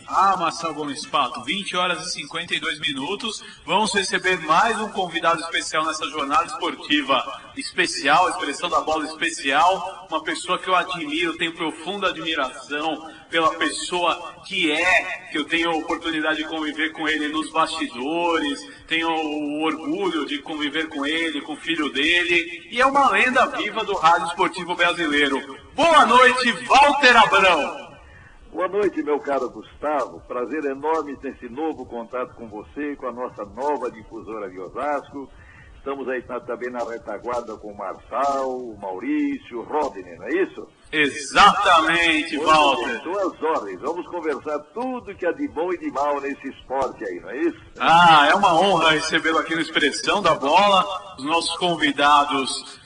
Marcelo Gomes Pato, 20 horas e 52 minutos. Vamos receber mais um convidado especial nessa jornada esportiva especial, expressão da bola especial. Uma pessoa que eu admiro, tenho profunda admiração pela pessoa que eu tenho a oportunidade de conviver com ele nos bastidores, tenho o orgulho de conviver com ele, com o filho dele, e é uma lenda viva do rádio esportivo brasileiro. Boa noite, Walter Abrão. Boa noite, meu caro Gustavo. Prazer enorme ter esse novo contato com você, com a nossa nova difusora de Osasco. Estamos aí também na retaguarda com o Marçal, o Maurício, o Rodney, não é isso? Exatamente, Walter. Duas horas. Vamos conversar tudo que é de bom e de mal nesse esporte aí, não é isso? É uma honra recebê-lo aqui no Expressão da Bola. Os nossos convidados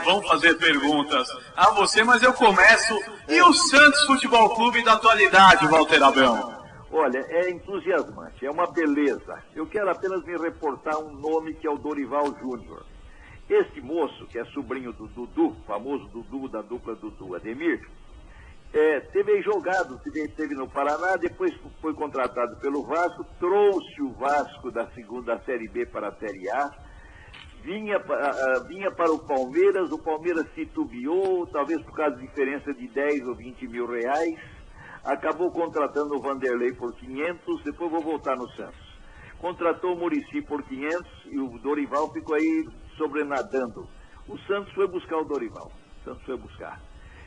vão fazer perguntas a você, mas eu começo. E o Santos Futebol Clube da atualidade, Walter Abrão? Olha, é entusiasmante, é uma beleza. Eu quero apenas me reportar um nome que é o Dorival Júnior. Este moço, que é sobrinho do Dudu, famoso Dudu da dupla Dudu Ademir, teve jogado, esteve no Paraná, depois foi contratado pelo Vasco, trouxe o Vasco da Série B para a Série A, vinha para o Palmeiras titubeou, talvez por causa de diferença de 10 ou 20 mil reais, acabou contratando o Vanderlei por 500, depois vou voltar no Santos. Contratou o Muricy por 500 e o Dorival ficou aí sobrenadando. O Santos foi buscar o Dorival,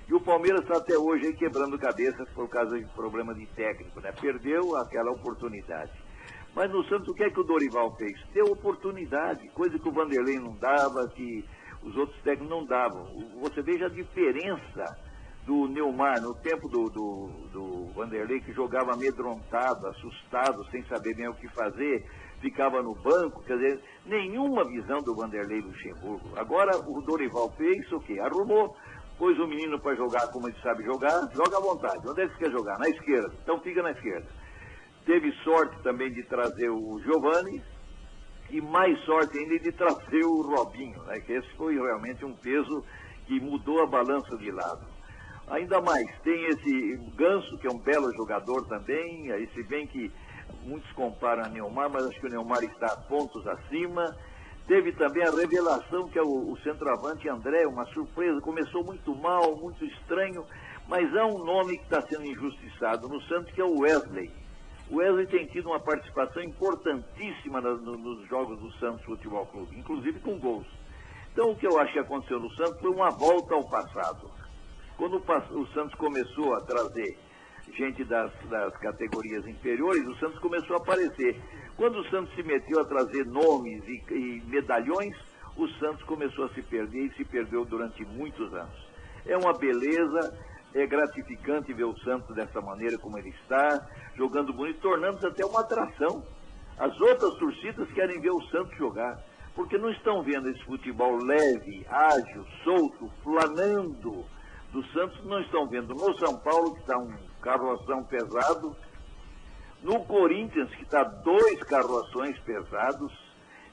E o Palmeiras está até hoje aí quebrando cabeça por causa de problema de técnico, né? Perdeu aquela oportunidade. Mas no Santos, o que é que o Dorival fez? Deu oportunidade, coisa que o Vanderlei não dava, que os outros técnicos não davam. Você veja a diferença do Neymar no tempo do Vanderlei, que jogava amedrontado, assustado, sem saber bem o que fazer, ficava no banco, quer dizer, nenhuma visão do Vanderlei Luxemburgo. Agora o Dorival fez o quê? Arrumou, pôs o menino para jogar como ele sabe jogar, joga à vontade. Onde é que você quer jogar? Na esquerda. Então fica na esquerda. Teve sorte também de trazer o Giovani e mais sorte ainda de trazer o Robinho, né? Que esse foi realmente um peso que mudou a balança de lado. Ainda mais, tem esse Ganso, que é um belo jogador também, aí se bem que muitos comparam a Neymar, mas acho que o Neymar está pontos acima. Teve também a revelação, que é o centroavante André, uma surpresa, começou muito mal, muito estranho, mas há um nome que está sendo injustiçado no Santos, que é o Wesley. O Wesley tem tido uma participação importantíssima nos jogos do Santos Futebol Clube, inclusive com gols. Então o que eu acho que aconteceu no Santos foi uma volta ao passado. Quando o Santos começou a trazer gente das categorias inferiores, o Santos começou a aparecer. Quando o Santos se meteu a trazer nomes e medalhões, o Santos começou a se perder e se perdeu durante muitos anos. É uma beleza, é gratificante ver o Santos dessa maneira como ele está, jogando bonito, tornando-se até uma atração. As outras torcidas querem ver o Santos jogar, porque não estão vendo esse futebol leve, ágil, solto, flanando do Santos, não estão vendo no São Paulo, que está um carroção pesado, no Corinthians, que está 2 carroções pesados,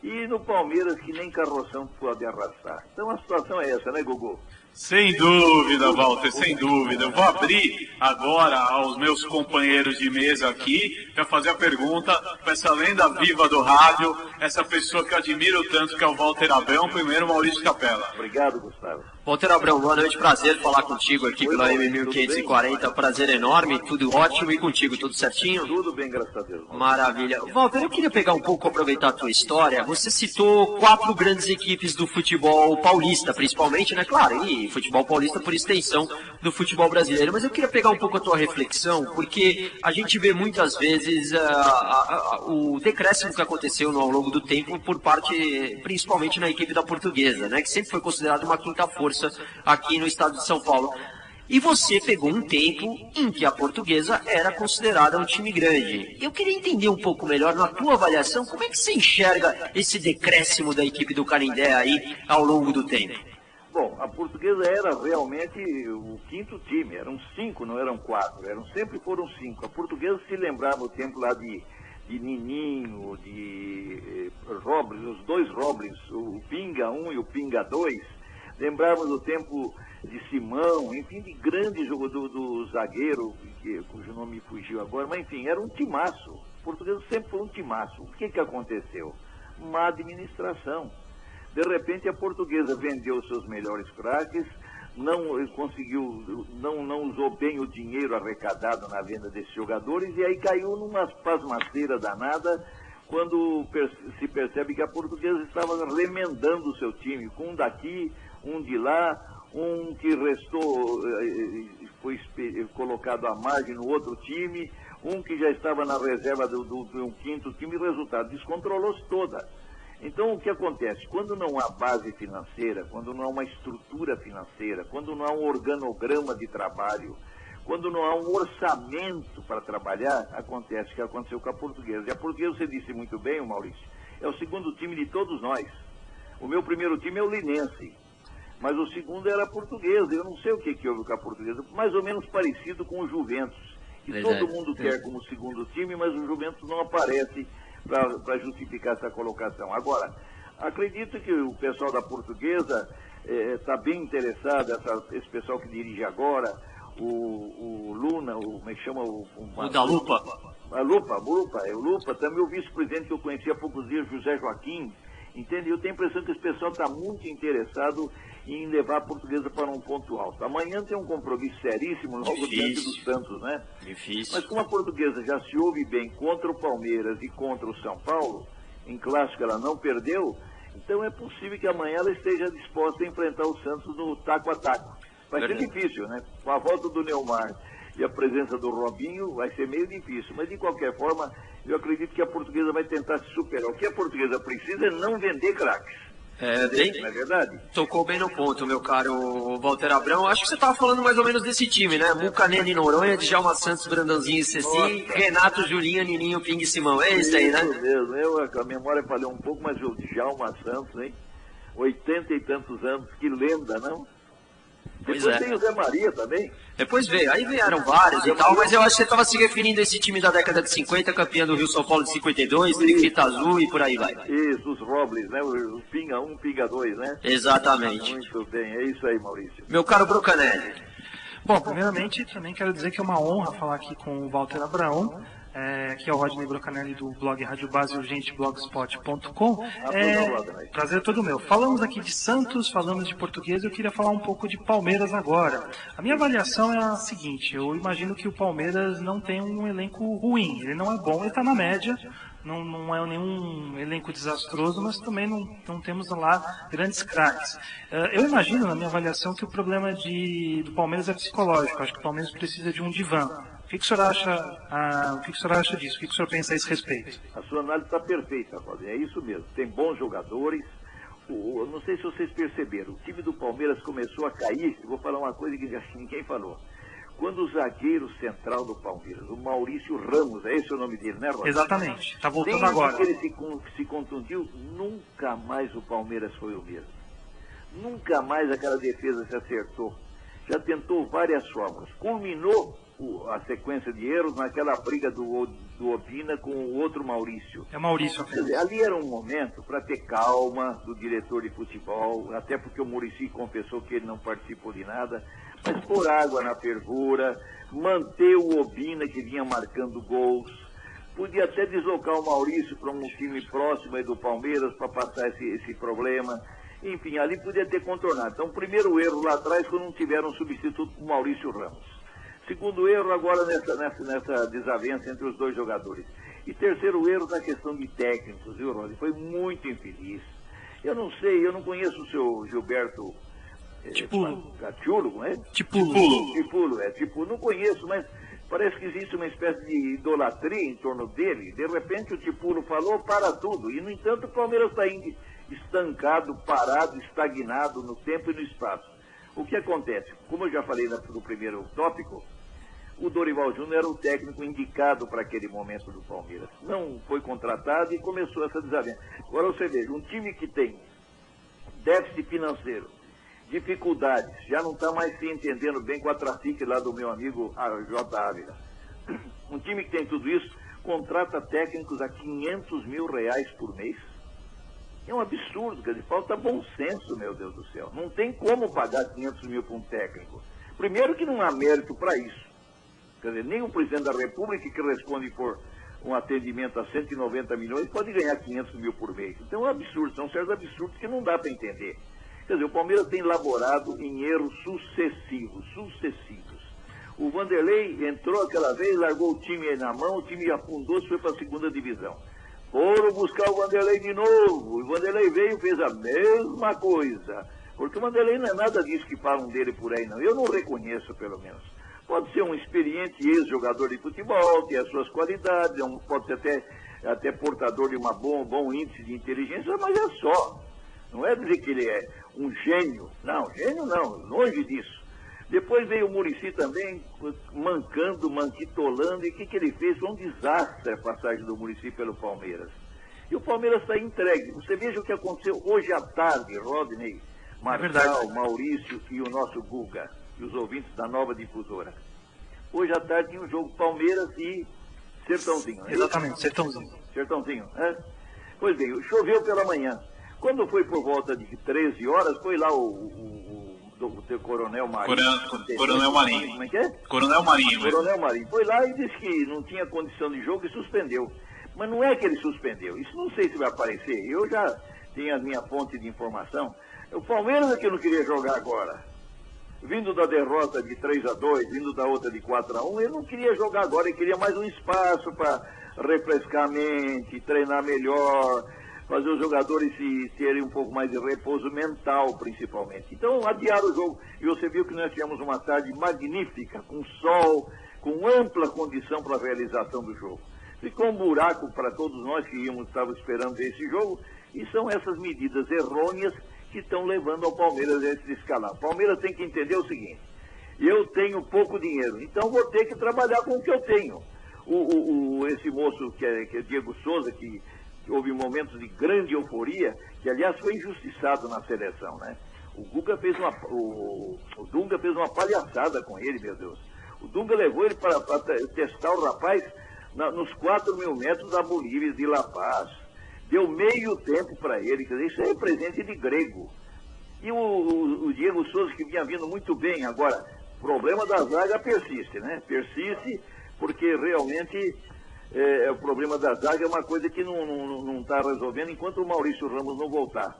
e no Palmeiras, que nem carroção pode arrastar. Então a situação é essa, né, Gugu? Sem dúvida, Walter, sem dúvida. Eu vou abrir agora aos meus companheiros de mesa aqui para fazer a pergunta para essa lenda viva do rádio, essa pessoa que eu admiro tanto, que é o Walter Abrão. Primeiro, Maurício Capella. Obrigado, Gustavo. Walter Abrão, boa noite, prazer falar contigo aqui pela M1540, prazer enorme, tudo ótimo, e contigo, tudo certinho? Tudo bem, graças a Deus. Maravilha. Walter, eu queria pegar um pouco, aproveitar a tua história, você citou 4 grandes equipes do futebol paulista, principalmente, né, claro, e futebol paulista por extensão do futebol brasileiro, mas eu queria pegar um pouco a tua reflexão, porque a gente vê muitas vezes o decréscimo que aconteceu ao longo do tempo por parte, principalmente na equipe da Portuguesa, né, que sempre foi considerada uma quinta força aqui no estado de São Paulo. E você pegou um tempo em que a Portuguesa era considerada um time grande. Eu queria entender um pouco melhor, na tua avaliação, como é que você enxerga esse decréscimo da equipe do Canindé aí ao longo do tempo? Bom, a Portuguesa era realmente o 5º time, eram 5, não eram 4, sempre foram 5. A Portuguesa se lembrava o tempo lá de Nininho, de Robles, os 2 Robles, o Pinga 1 e o Pinga 2, lembrava do tempo de Simão, enfim, de grande jogo do zagueiro, cujo nome me fugiu agora, mas enfim, era um timaço. O Portuguesa sempre foi um timaço. O que aconteceu? Má administração. De repente a Portuguesa vendeu seus melhores craques, não conseguiu, não usou bem o dinheiro arrecadado na venda desses jogadores, e aí caiu numa pasmaceira danada, quando se percebe que a Portuguesa estava remendando o seu time, com um daqui, um de lá, um que restou, foi colocado à margem no outro time, um que já estava na reserva de um quinto time, e o resultado descontrolou-se toda. Então, o que acontece? Quando não há base financeira, quando não há uma estrutura financeira, quando não há um organograma de trabalho, quando não há um orçamento para trabalhar, acontece o que aconteceu com a Portuguesa. E a Portuguesa, você disse muito bem, Maurício, é o segundo time de todos nós. O meu primeiro time é o Linense, mas o segundo era a Portuguesa. Eu não sei o que houve com a Portuguesa, mais ou menos parecido com o Juventus, que todo mundo quer como segundo time, mas o Juventus não aparece para justificar essa colocação. Agora, acredito que o pessoal da Portuguesa está bem interessado, esse pessoal que dirige agora, o Luna, como é que chama? O da Lupa. A Lupa, o Lupa, também o vice-presidente que eu conheci há poucos dias, José Joaquim, entende? Eu tenho a impressão que esse pessoal está muito interessado em levar a Portuguesa para um ponto alto. Amanhã tem um compromisso seríssimo logo diante do Santos, né? Difícil. Mas como a Portuguesa já se ouve bem contra o Palmeiras e contra o São Paulo, em clássico ela não perdeu, então é possível que amanhã ela esteja disposta a enfrentar o Santos no taco a taco. Vai ser difícil, né? Com a volta do Neymar e a presença do Robinho, vai ser meio difícil. Mas, de qualquer forma, eu acredito que a Portuguesa vai tentar se superar. O que a Portuguesa precisa é não vender craques. Não é verdade? Tocou bem no ponto, meu caro Walter Abrão. Acho que você estava falando mais ou menos desse time, né? Muca, Nene, Noronha, Djalma Santos, Brandãozinho e Ceci, Renato, Julinha, Nininho, Ping e Simão. É isso aí, né? Meu Deus, a memória falhou um pouco, mas o Djalma Santos, hein? 80 e tantos anos, que lenda, não? Depois tem o Zé Maria também. Depois veio, aí vieram vários e tal, mas eu acho que você estava se referindo a esse time da década de 50, campeão do Rio São Paulo de 52, Triquita Azul e por aí vai. Isso, os Robles, né? O Pinga 1, Pinga 2, né? Exatamente. Muito bem, é isso aí, Maurício. Meu caro Brocanelli. Bom, primeiramente, também quero dizer que é uma honra falar aqui com o Walter Abraão, que é o Rodney Brocanelli do blog Rádio Base Urgente blogspot.com. Prazer é todo meu. Falamos aqui de Santos, falamos de Portuguesa, eu queria falar um pouco de Palmeiras agora. A minha avaliação é a seguinte: eu imagino que o Palmeiras não tem um elenco ruim, ele não é bom, ele está na média. Não é nenhum elenco desastroso, mas também não temos lá grandes craques. Eu imagino, na minha avaliação, que o problema do Palmeiras é psicológico. Acho que o Palmeiras precisa de um divã. O que o senhor acha disso? O que o senhor pensa a esse respeito? A sua análise está perfeita, Rodney. É isso mesmo. Tem bons jogadores. Não sei se vocês perceberam. O time do Palmeiras começou a cair. Eu vou falar uma coisa que ninguém falou. Quando o zagueiro central do Palmeiras, o Maurício Ramos, é esse o nome dele, né, Rodney? Exatamente. Está voltando desde agora. que ele se contundiu, nunca mais o Palmeiras foi o mesmo. Nunca mais aquela defesa se acertou. Já tentou várias formas. Culminou a sequência de erros naquela briga do Obina com o outro Maurício. É Maurício. Quer dizer, ali era um momento para ter calma do diretor de futebol, até porque o Muricy confessou que ele não participou de nada, mas pôr água na fervura, manter o Obina que vinha marcando gols, podia até deslocar o Maurício para um time próximo aí do Palmeiras para passar esse problema. Enfim, ali podia ter contornado. Então, primeiro erro lá atrás, quando não tiveram um substituto para o Maurício Ramos. Segundo erro agora nessa desavença entre os dois jogadores. E terceiro erro na questão de técnicos, viu, Rony? Foi muito infeliz. Eu não sei, eu não conheço o seu Gilberto Tipulo, não é? Tipulo, não conheço, mas parece que existe uma espécie de idolatria em torno dele. De repente o Tipulo falou, para tudo. E, no entanto, o Palmeiras está estancado, parado, estagnado no tempo e no espaço. O que acontece? Como eu já falei no primeiro tópico, o Dorival Júnior era o técnico indicado para aquele momento do Palmeiras. Não foi contratado e começou essa desavença. Agora você veja, um time que tem déficit financeiro, dificuldades, já não está mais se entendendo bem com a trafique lá do meu amigo J. Ávila. Um time que tem tudo isso, contrata técnicos a R$500 mil por mês. É um absurdo, quer dizer, falta bom senso, meu Deus do céu. Não tem como pagar 500 mil para um técnico. Primeiro que não há mérito para isso. Quer dizer, nem o presidente da República, que responde por um atendimento a 190 milhões, pode ganhar 500 mil por mês. Então é um absurdo, são certos absurdos que não dá para entender. Quer dizer, o Palmeiras tem laborado em erros sucessivos. O Vanderlei entrou aquela vez, largou o time aí na mão, o time afundou-se e foi para a segunda divisão. Foram buscar o Vanderlei de novo, o Vanderlei veio e fez a mesma coisa. Porque o Vanderlei não é nada disso que falam dele por aí, não. Eu não reconheço, pelo menos. Pode ser um experiente ex-jogador de futebol, tem as suas qualidades, pode ser até portador de bom índice de inteligência, mas é só. Não é dizer que ele é um gênio. Não, gênio não, longe disso. Depois veio o Muricy também, manquitolando, e o que ele fez? Foi um desastre a passagem do Muricy pelo Palmeiras. E o Palmeiras está entregue. Você veja o que aconteceu hoje à tarde, Rodney, Marçal, Maurício e o nosso Guga, e os ouvintes da Nova Difusora. Hoje à tarde tinha um jogo Palmeiras e Sertãozinho. Exatamente, Sertãozinho. Sertãozinho, né? Pois bem, choveu pela manhã. Quando foi por volta de 13 horas, foi lá o Coronel Marinho. Coronel Marinho. Como é que é? Coronel Marinho. Coronel Marinho. Foi lá e disse que não tinha condição de jogo e suspendeu. Mas não é que ele suspendeu. Isso não sei se vai aparecer. Eu já tenho a minha fonte de informação. O Palmeiras é que não queria jogar agora. Vindo da derrota de 3-2, vindo da outra de 4-1, ele não queria jogar agora, ele queria mais um espaço para refrescar a mente, treinar melhor, fazer os jogadores terem um pouco mais de repouso mental, principalmente. Então, adiaram o jogo. E você viu que nós tivemos uma tarde magnífica, com sol, com ampla condição para a realização do jogo. Ficou um buraco para todos nós que estávamos esperando esse jogo, e são essas medidas errôneas que estão levando ao Palmeiras a esse escalar. O Palmeiras tem que entender o seguinte: eu tenho pouco dinheiro, então vou ter que trabalhar com o que eu tenho. Esse moço que é Diego Souza, que houve momentos de grande euforia, que aliás foi injustiçado na seleção, né? O Dunga fez uma palhaçada com ele, meu Deus. O Dunga levou ele para testar o rapaz nos 4.000 metros da Bolívia, de La Paz. Deu meio tempo para ele, quer dizer, isso é presente de grego. E o Diego Souza, que vinha vindo muito bem, agora, o problema da zaga persiste, né? Persiste porque realmente o problema da zaga é uma coisa que não está resolvendo enquanto o Maurício Ramos não voltar.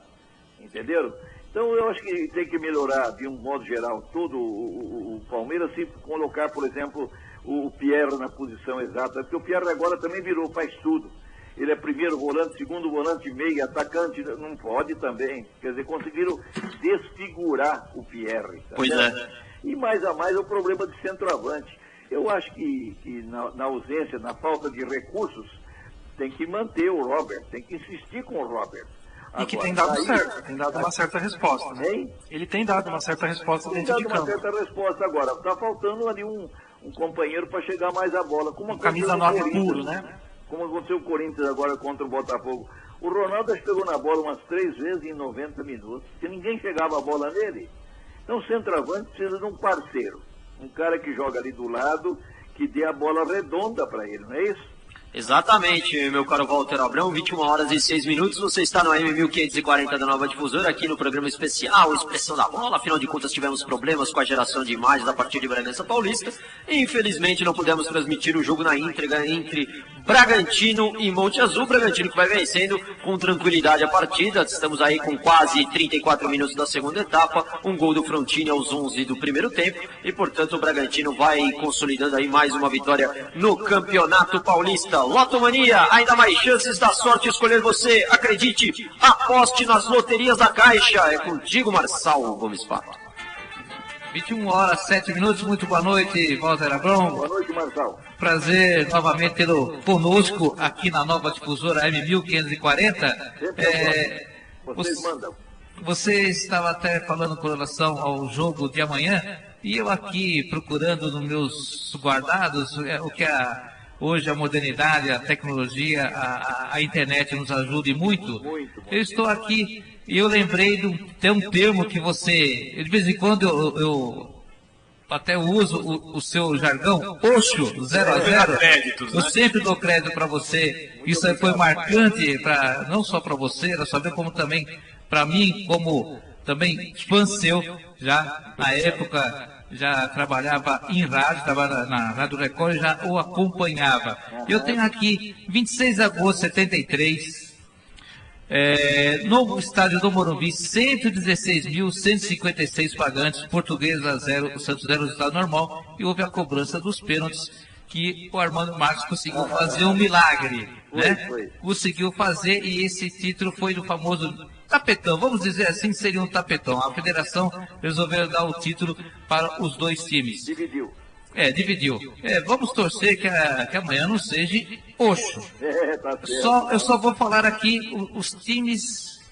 Entenderam? Então eu acho que tem que melhorar, de um modo geral, todo o Palmeiras, se colocar, por exemplo, o Pierre na posição exata, porque o Pierre agora também faz tudo. Ele é primeiro volante, segundo volante, meio, atacante, não pode também. Quer dizer, conseguiram desfigurar o Pierre. Tá pois certo? É. E mais a mais é o problema de centroavante. Eu acho que na ausência, na falta de recursos, tem que manter o Robert, tem que insistir com o Robert. E que tem dado certo, tem dado uma certa resposta. Né? Ele tem dado uma certa resposta dentro de campo. Tem dado uma certa resposta agora. Está faltando ali um companheiro para chegar mais à bola. Como camisa 9 puro, né? Como aconteceu o Corinthians agora contra o Botafogo. O Ronaldo pegou na bola umas 3 vezes em 90 minutos, que ninguém chegava a bola nele. Então o centroavante precisa de um parceiro. Um cara que joga ali do lado, que dê a bola redonda para ele, não é isso? Exatamente, meu caro Walter Abrão, 21 horas e 6 minutos, você está no AM 1540 da Nova Difusora, aqui no programa especial Expressão da Bola. Afinal de contas, tivemos problemas com a geração de imagens da partida de Bragança Paulista e infelizmente não pudemos transmitir o jogo na íntegra entre Bragantino e Monte Azul. Bragantino que vai vencendo com tranquilidade a partida. Estamos aí com quase 34 minutos da segunda etapa, um gol do Frontini aos 11 do primeiro tempo e portanto o Bragantino vai consolidando aí mais uma vitória no Campeonato Paulista. Lotomania, ainda mais chances da sorte escolher você. Acredite, aposte nas loterias da Caixa. É contigo, Marçal Gomes Pato. 21 horas, 7 minutos. Muito boa noite, Walter Abrão. Boa noite, Marçal. Prazer novamente tê-lo conosco aqui na Nova Difusora M1540. Vocês mandam. Você estava até falando com relação ao jogo de amanhã, e eu aqui procurando nos meus guardados o que hoje a modernidade, a tecnologia, a internet nos ajude muito. Eu estou aqui e eu lembrei de um termo que você, de vez em quando até uso o seu jargão, Oxo, 0-0. Eu sempre dou crédito para você. Isso aí foi marcante, não só para você, na sua vida, como também para mim, como também fã seu, já na época. Já trabalhava em rádio, trabalhava na Rádio Record, já o acompanhava. Eu tenho aqui 26 de agosto de 73, no estádio do Morumbi, 116.156 pagantes, Portuguesa 0, Santos 0, resultado normal, e houve a cobrança dos pênaltis, que o Armando Marques conseguiu fazer um milagre, né? Conseguiu fazer, e esse título foi do famoso tapetão, vamos dizer assim, seria um tapetão. A federação resolveu dar o título para os dois times. Dividiu. Dividiu. Vamos torcer que amanhã não seja Oxo. Tá certo. Eu só vou falar aqui os times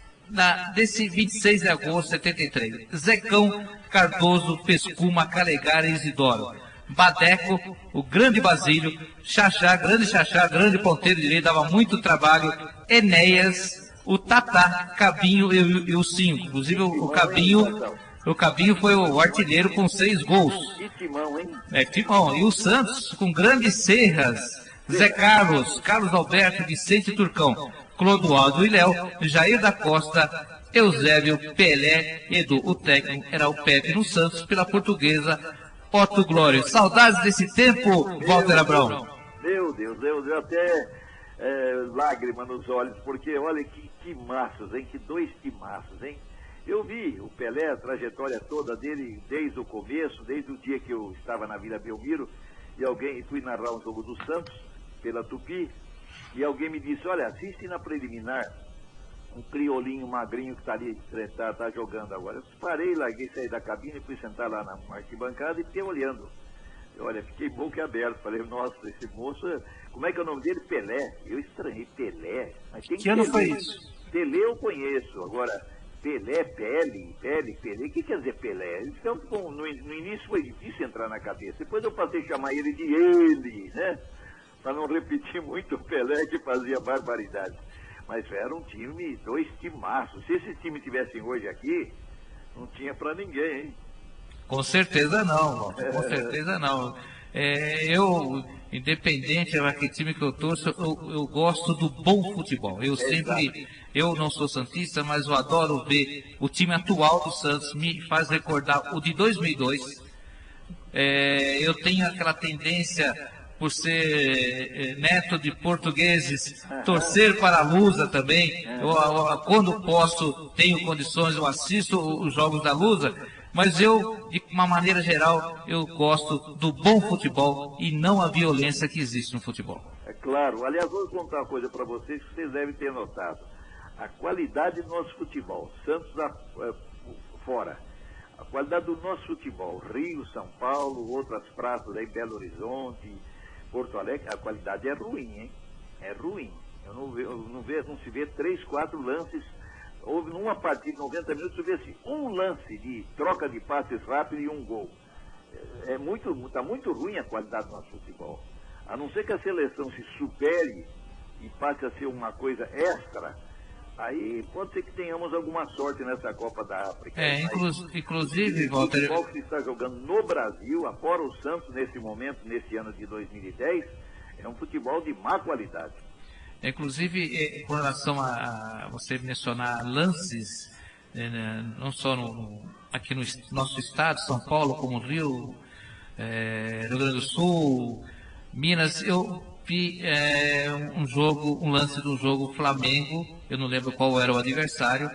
desse 26 de agosto de 73. Zecão, Cardoso, Pescuma, Calegari e Isidoro. Badeco, o grande Basílio, grande ponteiro direito, dava muito trabalho. Enéas, o Tatá, Cabinho e o 5. Inclusive o Cabinho foi o artilheiro com 6 gols. Que timão, hein? Timão. E o Santos com grandes Serras, Zé Carlos, Carlos Alberto, Vicente Turcão, Clodoaldo e Léo, Jair da Costa, Eusébio, Pelé, Edu. O técnico era o Pepe no Santos, pela Portuguesa, Otto Glória. Saudades desse tempo, Walter Abrão. Meu Deus, até lágrima nos olhos, porque olha que timaços, hein? Que dois timaços, hein? Eu vi o Pelé, a trajetória toda dele desde o começo, desde o dia que eu estava na Vila Belmiro, e fui narrar um jogo do Santos, pela Tupi, e alguém me disse, olha, assiste na preliminar um criolinho magrinho que está ali, tá jogando agora. Eu parei, larguei, saí da cabine, fui sentar lá na arquibancada e fiquei olhando. Olha, fiquei boca aberta, falei, nossa, esse moço, como é que é o nome dele? Pelé. Eu estranhei, Pelé. Mas que ano foi isso? Pelé eu conheço, agora Pelé, Pelé, o que quer dizer Pelé? Então, no início foi difícil entrar na cabeça, depois eu passei a chamar ele de ele, né? Para não repetir muito o Pelé que fazia barbaridade. Mas era um time, dois timaços. Se esse time tivessem hoje aqui, não tinha para ninguém, hein? Com certeza não, com certeza não. Eu, independente de que time que eu torço, eu gosto do bom futebol. Eu não sou santista, mas eu adoro ver o time atual do Santos, me faz recordar o de 2002. Eu tenho aquela tendência, por ser neto de portugueses, torcer para a Lusa também. Quando posso, tenho condições, eu assisto os jogos da Lusa. Mas de uma maneira geral, eu gosto do bom futebol e não a violência que existe no futebol. É claro. Aliás, vou contar uma coisa para vocês que vocês devem ter notado. A qualidade do nosso futebol, Santos fora. A qualidade do nosso futebol, Rio, São Paulo, outras praças aí, Belo Horizonte, Porto Alegre, a qualidade é ruim, hein? É ruim. Não se vê 3, 4 lances. Houve numa partida de 90 minutos, eu vi assim, um lance de troca de passes rápido e um gol. Está muito ruim a qualidade do nosso futebol. A não ser que a seleção se supere e passe a ser uma coisa extra, aí pode ser que tenhamos alguma sorte nessa Copa da África. Inclusive, Walter... O futebol que se está jogando no Brasil, afora o Santos nesse momento, nesse ano de 2010, é um futebol de má qualidade. Inclusive, com relação a você mencionar lances, não só aqui no nosso estado, São Paulo, como Rio, Rio Grande do Sul, Minas, eu vi um lance do jogo Flamengo, eu não lembro qual era o adversário,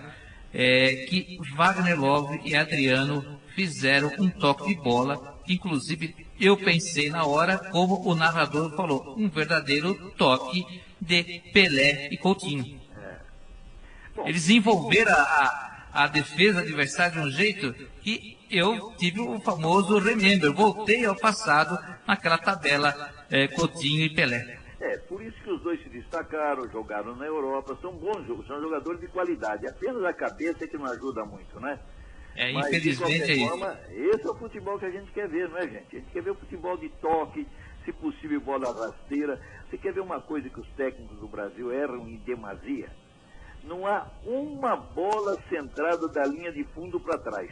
que Wagner Love e Adriano fizeram um toque de bola, inclusive eu pensei na hora, como o narrador falou, um verdadeiro toque de Pelé e Coutinho. Eles envolveram a defesa adversária de um jeito que eu tive o famoso remember, voltei ao passado naquela tabela Coutinho e Pelé. Por isso que os dois se destacaram, jogaram na Europa, são bons jogos, são jogadores de qualidade, apenas a cabeça é que não ajuda muito, né? Mas, infelizmente de qualquer forma, esse é o futebol que a gente quer ver, não é, gente? A gente quer ver o futebol de toque, se possível bola rasteira. Você quer ver uma coisa que os técnicos do Brasil erram em demasia? Não há uma bola centrada da linha de fundo para trás.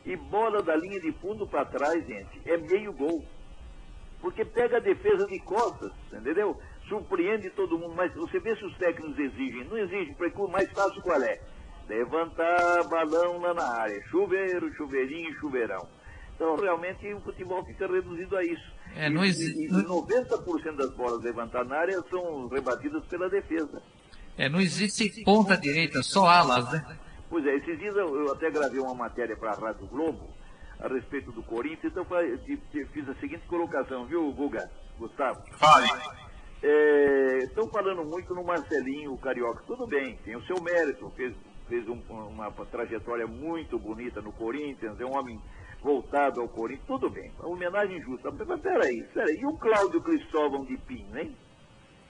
E bola da linha de fundo para trás, gente, é meio gol. Porque pega a defesa de costas, entendeu? Surpreende todo mundo, mas você vê se os técnicos exigem. Não exigem, porque o mais fácil qual é? Levantar balão lá na área. Chuveiro, chuveirinho, chuveirão. Então, realmente, o futebol fica reduzido a isso. E 90% das bolas levantadas na área são rebatidas pela defesa. Não existe ponta direita, só alas, né? Pois é, esses dias eu até gravei uma matéria para a Rádio Globo a respeito do Corinthians, então fiz a seguinte colocação, viu, Guga, Gustavo? Fale. Estão falando muito no Marcelinho, o Carioca. Tudo bem, tem o seu mérito, fez uma trajetória muito bonita no Corinthians, é um homem voltado ao Corinthians, tudo bem, uma homenagem justa. Mas peraí, e o Cláudio Cristóvão de Pinho, hein?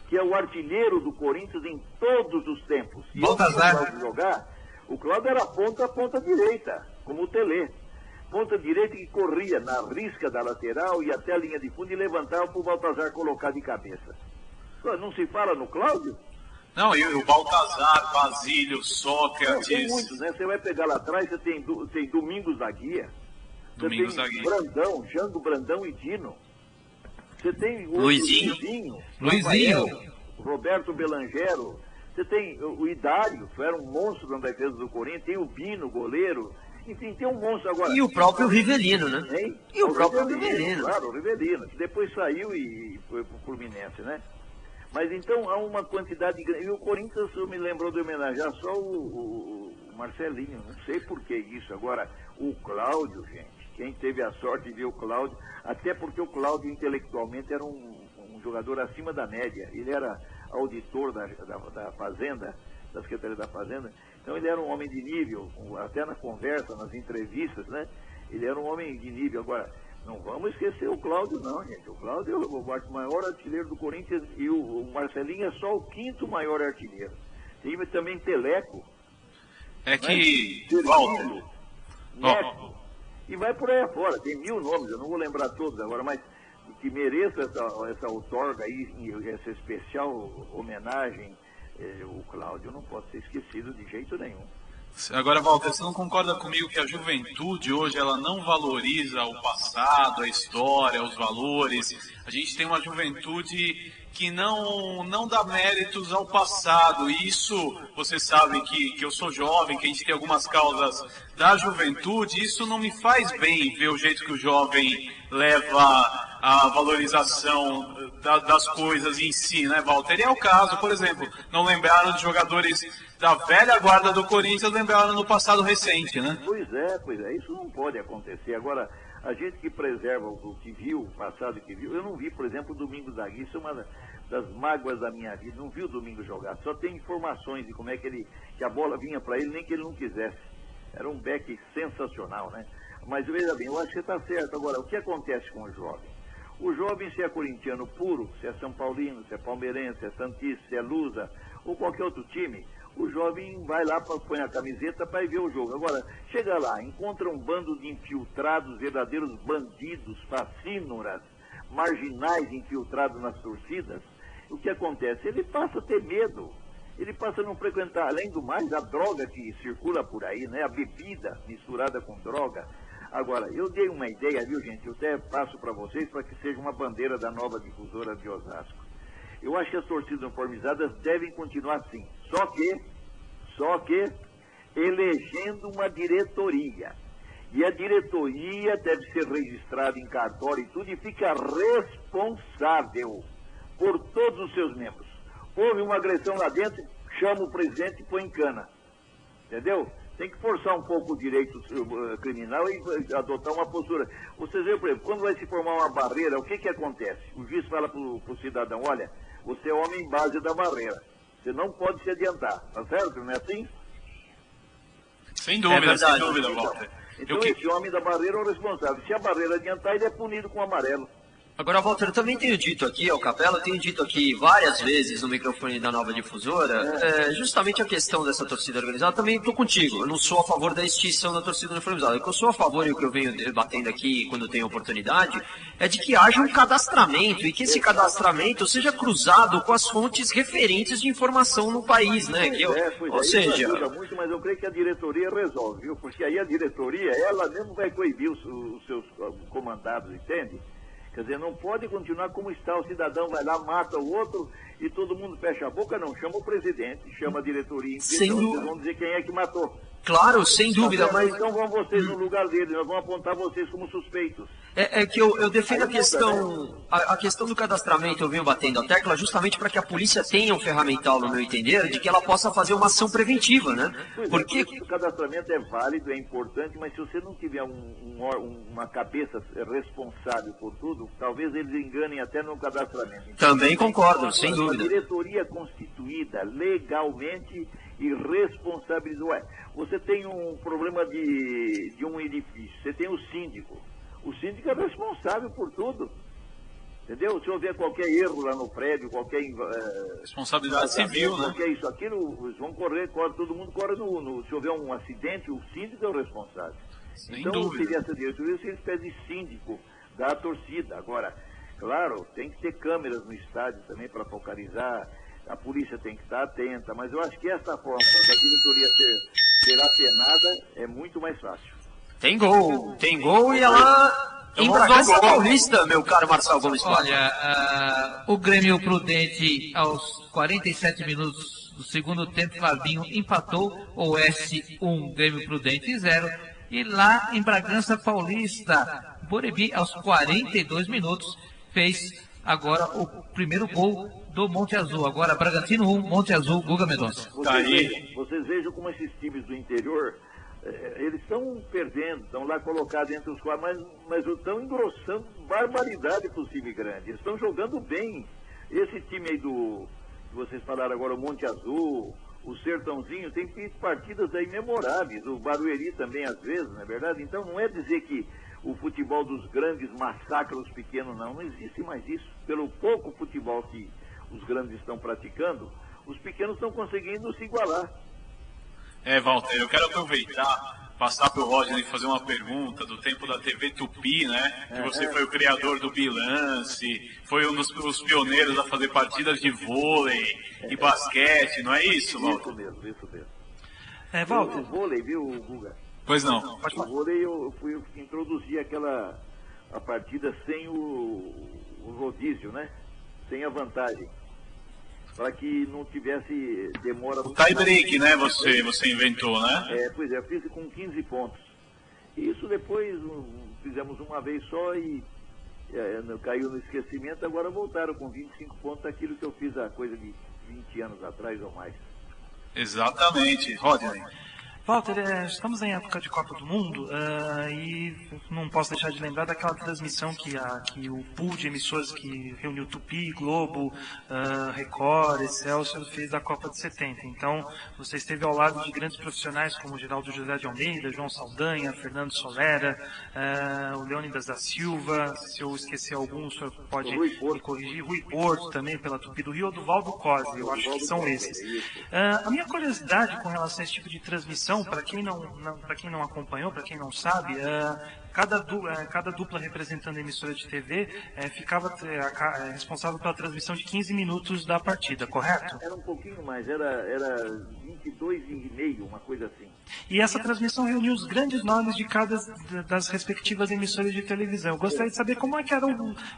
Que é o artilheiro do Corinthians em todos os tempos. E Baltazar. O Cláudio era ponta direita, como o Telê. Ponta direita que corria na risca da lateral e até a linha de fundo e levantava para o Baltazar colocar de cabeça. Não se fala no Cláudio? Não, e o Baltazar, Basílio, Sócrates... Tem muitos, né? Você vai pegar lá atrás, você tem Domingos da Guia. Domingos você da tem Guia. Brandão, Jango Brandão e Dino. Você tem o Luizinho. Rafael, Roberto Belangero. Você tem o Idário, que era um monstro na defesa do Corinthians. Tem o Bino, goleiro. Enfim, tem um monstro agora. E o próprio Rivelino, né? Hein? E o próprio Rivelino. Claro, o Rivelino, que depois saiu e foi pro Fluminense, né? Mas então há uma quantidade grande. E o Corinthians me lembrou de homenagear só o Marcelinho. Não sei por que isso. Agora, o Cláudio, gente. Quem teve a sorte de ver o Cláudio, até porque o Cláudio intelectualmente era um jogador acima da média. Ele era auditor da Fazenda, da Secretaria da Fazenda. Então ele era um homem de nível, até na conversa, nas entrevistas, né? Ele era um homem de nível. Agora, não vamos esquecer o Cláudio, não, gente. O Cláudio é o maior artilheiro do Corinthians e o Marcelinho é só o quinto maior artilheiro. Tem também Teleco. É que... Walter, Neto, e vai por aí afora. Tem 1000 nomes, eu não vou lembrar todos agora, mas que mereça essa outorga aí, essa especial homenagem, o Cláudio não pode ser esquecido de jeito nenhum. Agora, Walter, você não concorda comigo que a juventude hoje ela não valoriza o passado, a história, os valores? A gente tem uma juventude que não dá méritos ao passado. E isso, você sabe que eu sou jovem, que a gente tem algumas causas da juventude. Isso não me faz bem ver o jeito que o jovem leva a valorização das coisas em si, né, Walter? E é o caso, por exemplo, não lembraram de jogadores da velha guarda do Corinthians, lembraram no passado recente, né? Pois é, isso não pode acontecer. Agora, a gente que preserva o que viu, o passado que viu, eu não vi, por exemplo, o Domingos da Guia, isso é uma das mágoas da minha vida, não vi o Domingos jogar, só tem informações de como é que a bola vinha para ele, nem que ele não quisesse. Era um back sensacional, né? Mas veja bem, eu acho que está certo. Agora, o que acontece com o jovem? O jovem, se é corintiano puro, se é São Paulino, se é palmeirense, se é santista, se é lusa, ou qualquer outro time, o jovem vai lá, põe a camiseta para ir ver o jogo. Agora, chega lá, encontra um bando de infiltrados, verdadeiros bandidos, facínoras, marginais infiltrados nas torcidas. O que acontece? Ele passa a ter medo. Ele passa a não frequentar, além do mais, a droga que circula por aí, né? A bebida misturada com droga. Agora, eu dei uma ideia, viu, gente? Eu até passo para vocês para que seja uma bandeira da nova difusora de Osasco. Eu acho que as torcidas uniformizadas devem continuar assim. Só que elegendo uma diretoria. E a diretoria deve ser registrada em cartório e tudo e fica responsável por todos os seus membros. Houve uma agressão lá dentro, chama o presidente e põe em cana. Entendeu? Tem que forçar um pouco o direito criminal e adotar uma postura. Vocês veem, por exemplo, quando vai se formar uma barreira, o que acontece? O juiz fala para o cidadão, olha, você é homem base da barreira. Você não pode se adiantar, tá certo? Não é assim? Sem dúvida, sem dúvida, Walter. Então esse homem da barreira é o responsável. Se a barreira adiantar, ele é punido com amarelo. Agora, Walter, eu também tenho dito aqui, ao Capela, tenho dito aqui várias vezes no microfone da Nova Difusora, justamente a questão dessa torcida organizada, também estou contigo, eu não sou a favor da extinção da torcida uniformizada, o que eu sou a favor e o que eu venho debatendo aqui quando tenho oportunidade, é de que haja um cadastramento e que esse cadastramento seja cruzado com as fontes referentes de informação no país, né? Ou seja... Isso ajuda muito, mas eu creio que a diretoria resolve, viu? Porque aí a diretoria, ela mesmo vai coibir os seus comandados, entende? Quer dizer, não pode continuar como está, o cidadão vai lá, mata o outro e todo mundo fecha a boca, não, chama o presidente, chama a diretoria, então vocês vão dizer quem é que matou. Claro, sem dúvida, mas... Então vão vocês no lugar deles, nós vamos apontar vocês como suspeitos. É que eu defendo a questão do cadastramento, eu venho batendo a tecla justamente para que a polícia tenha um ferramental, no meu entender, de que ela possa fazer uma ação preventiva, né? Porque o cadastramento é válido, é importante, mas se você não tiver uma cabeça responsável por tudo, talvez eles enganem até no cadastramento. Então, também concordo, sem dúvida. A diretoria constituída legalmente e responsabilizou. Você tem um problema de um edifício, você tem o síndico. O síndico é responsável por tudo. Entendeu? Se houver qualquer erro lá no prédio, qualquer... responsabilidade civil, né? Qualquer isso, aquilo, eles vão correr, todo mundo corre se houver um acidente, o síndico é o responsável. Sem então, dúvida. seria essa diretoria, seria uma espécie de síndico da torcida. Agora, claro, tem que ter câmeras no estádio também para focalizar, a polícia tem que estar atenta, mas eu acho que essa forma da diretoria ser apenada é muito mais fácil. Tem gol e ela em Bragança Paulista, meu caro Marcelo Gomes. Olha, o Grêmio Prudente aos 47 minutos do segundo tempo, Fabinho empatou, Oeste 1, Grêmio Prudente 0. E lá em Bragança Paulista, Borebi aos 42 minutos fez agora o primeiro gol do Monte Azul. Agora Bragantino 1, Monte Azul, Guga Mendonça. Vocês vejam como esses times do interior... eles estão perdendo, estão lá colocados entre os quatro, mas estão engrossando barbaridade para o time grande. Eles estão jogando bem. Esse time aí que vocês falaram agora, o Monte Azul, o Sertãozinho, tem feito partidas aí memoráveis. O Barueri também, às vezes, não é verdade? Então não é dizer que o futebol dos grandes massacra os pequenos, não. Não existe mais isso. Pelo pouco futebol que os grandes estão praticando, os pequenos estão conseguindo se igualar. Walter, eu quero aproveitar, passar para o Rodney fazer uma pergunta do tempo da TV Tupi, né? Que você foi o criador do Bilance, foi um dos pioneiros a fazer partidas de vôlei e basquete, não é isso, Walter? Isso mesmo. Walter. O vôlei, viu, Guga? Pois não. O vôlei eu introduzi a partida sem o rodízio, né? Sem a vantagem. Para que não tivesse demora... O tie break, né, você inventou, né? Pois é, eu fiz com 15 pontos. E isso depois fizemos uma vez só e caiu no esquecimento, agora voltaram com 25 pontos, aquilo que eu fiz há coisa de 20 anos atrás ou mais. Exatamente, Rodney. Walter, estamos em época de Copa do Mundo e não posso deixar de lembrar daquela transmissão que o pool de emissoras que reuniu Tupi, Globo, Record, Excelsior fez da Copa de 70. Então, você esteve ao lado de grandes profissionais como Geraldo José de Almeida, João Saldanha, Fernando Solera, o Leônidas da Silva, se eu esquecer algum, o senhor pode me corrigir, Rui Porto também pela Tupi do Rio, ou do Valdo Cosi, eu acho que são esses. A minha curiosidade com relação a esse tipo de transmissão, para quem não acompanhou, para quem não sabe, cada dupla representando a emissora de TV ficava responsável pela transmissão de 15 minutos da partida, correto? Era um pouquinho mais, era 22,5, uma coisa assim. E essa transmissão reuniu os grandes nomes de cada das respectivas emissoras de televisão. Eu gostaria de saber como é que era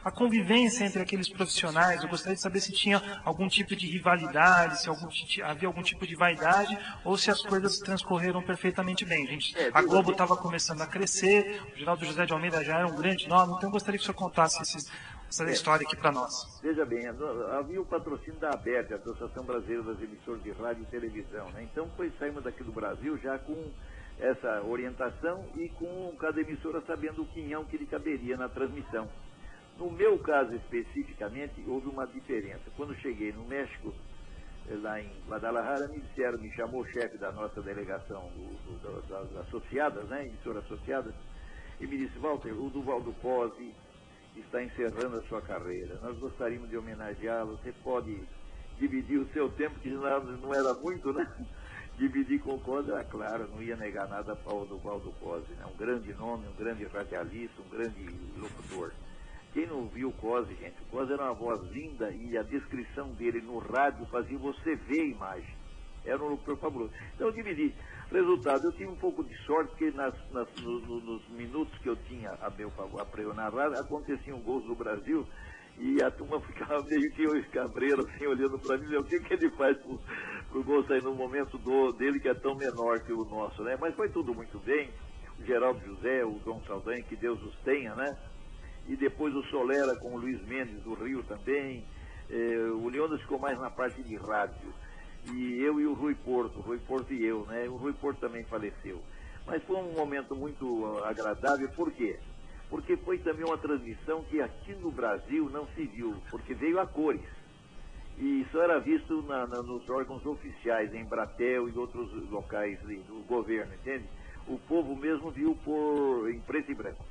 a convivência entre aqueles profissionais, eu gostaria de saber se tinha algum tipo de rivalidade, se havia algum tipo de vaidade, ou se as coisas transcorreram perfeitamente bem. A Globo estava começando a crescer, o Geraldo José de Almeida já era um grande nome, então eu gostaria que o senhor contasse essa história aqui para nós. Veja bem, havia o patrocínio da ABERT, a Associação Brasileira das Emissoras de Rádio e Televisão, né? Então saímos daqui do Brasil já com essa orientação e com cada emissora sabendo o quinhão que lhe caberia na transmissão. No meu caso especificamente, houve uma diferença. Quando cheguei no México, lá em Guadalajara, me chamou o chefe da nossa delegação das associadas, né, emissora associada, e me disse: Walter, o Duvaldo Cosi está encerrando a sua carreira. Nós gostaríamos de homenageá-lo. Você pode dividir o seu tempo, que não era muito, né? Dividir com o Cosi, claro, não ia negar nada para o Valdo Cosi, né? Um grande nome, um grande radialista, um grande locutor. Quem não viu o Cosi, gente, o Cosi era uma voz linda e a descrição dele no rádio fazia você ver a imagem. Era um locutor fabuloso. Então eu dividi. Resultado, eu tive um pouco de sorte, porque nos minutos que eu tinha a meu favor, para eu narrar, aconteciam gols do Brasil e a turma ficava meio que escabreiro, assim, olhando para mim, o que ele faz pro gol sair no momento dele, que é tão menor que o nosso, né? Mas foi tudo muito bem. O Geraldo José, o João Saldanha, que Deus os tenha, né? E depois o Solera com o Luiz Mendes do Rio também. O Leônidas ficou mais na parte de rádio. E eu e o Rui Porto e eu, né? O Rui Porto também faleceu. Mas foi um momento muito agradável, por quê? Porque foi também uma transmissão que aqui no Brasil não se viu, porque veio a cores. E só era visto nos órgãos oficiais, em Embratel e outros locais do governo, entende? O povo mesmo viu em preto e branco.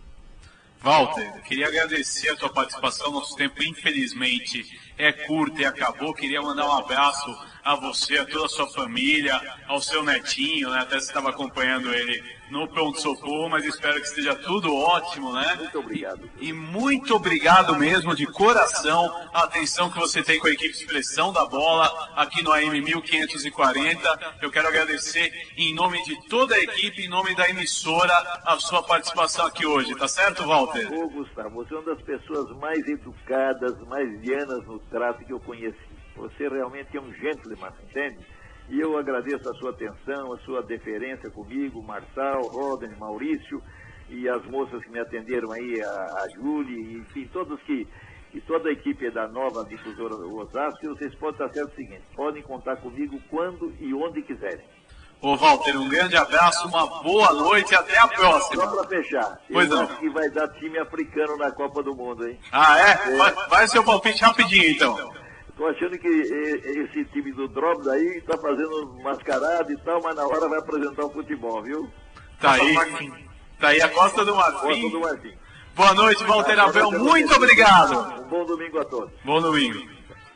Walter, queria agradecer a tua participação. Nosso tempo, infelizmente, é curto e acabou. Queria mandar um abraço a você, a toda a sua família, ao seu netinho, né? Até você estava acompanhando ele no pronto-socorro, mas espero que esteja tudo ótimo, né? Muito obrigado. E muito obrigado mesmo, de coração, a atenção que você tem com a equipe Expressão da Bola, aqui no AM 1540. Eu quero agradecer em nome de toda a equipe, em nome da emissora, a sua participação aqui hoje, tá certo, Walter? Ô, Gustavo, você é uma das pessoas mais educadas, mais lianas no trato que eu conheci. Você realmente é um gentleman, entende? E eu agradeço a sua atenção, a sua deferência comigo, Marçal, Roden, Maurício, e as moças que me atenderam aí, a Júlia, enfim, todos e toda a equipe da nova difusora Osasco, e vocês podem estar certo o seguinte, podem contar comigo quando e onde quiserem. Ô Walter, um grande abraço, uma boa noite e até a próxima. Só para fechar, pois eu não. acho que vai dar time africano na Copa do Mundo, hein? Ah, é? Vai seu palpite rapidinho, então. Tô achando que esse time do Drops aí tá fazendo mascarada e tal, mas na hora vai apresentar o futebol, viu? Tá aí a Costa do Marfim. Costa do Marfim. Boa noite, Walter Abreu, muito obrigado. Um bom domingo a todos. Bom domingo.